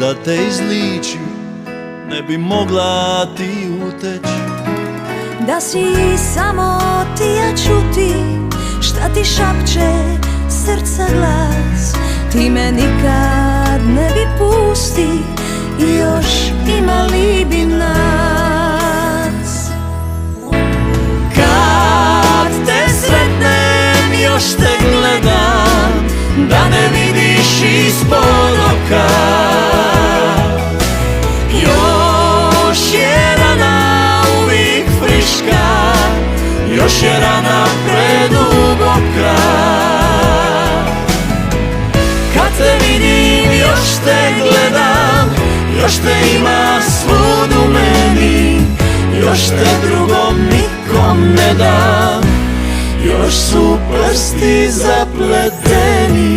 da te izliči, ne bi mogla ti uteć. Da si samo ti ja čuti, šta ti šapće srca glas, ti me nikad ne bi pusti i još imali bi nas. Kad te sretnem još te gledam, da ne vidiš ispod oka. Još je rana uvijek friška, još je rana preduboka. Kad te vidim još te gledam, još te ima svud u meni, još te drugom nikom ne dam, još su prsti zapleteni.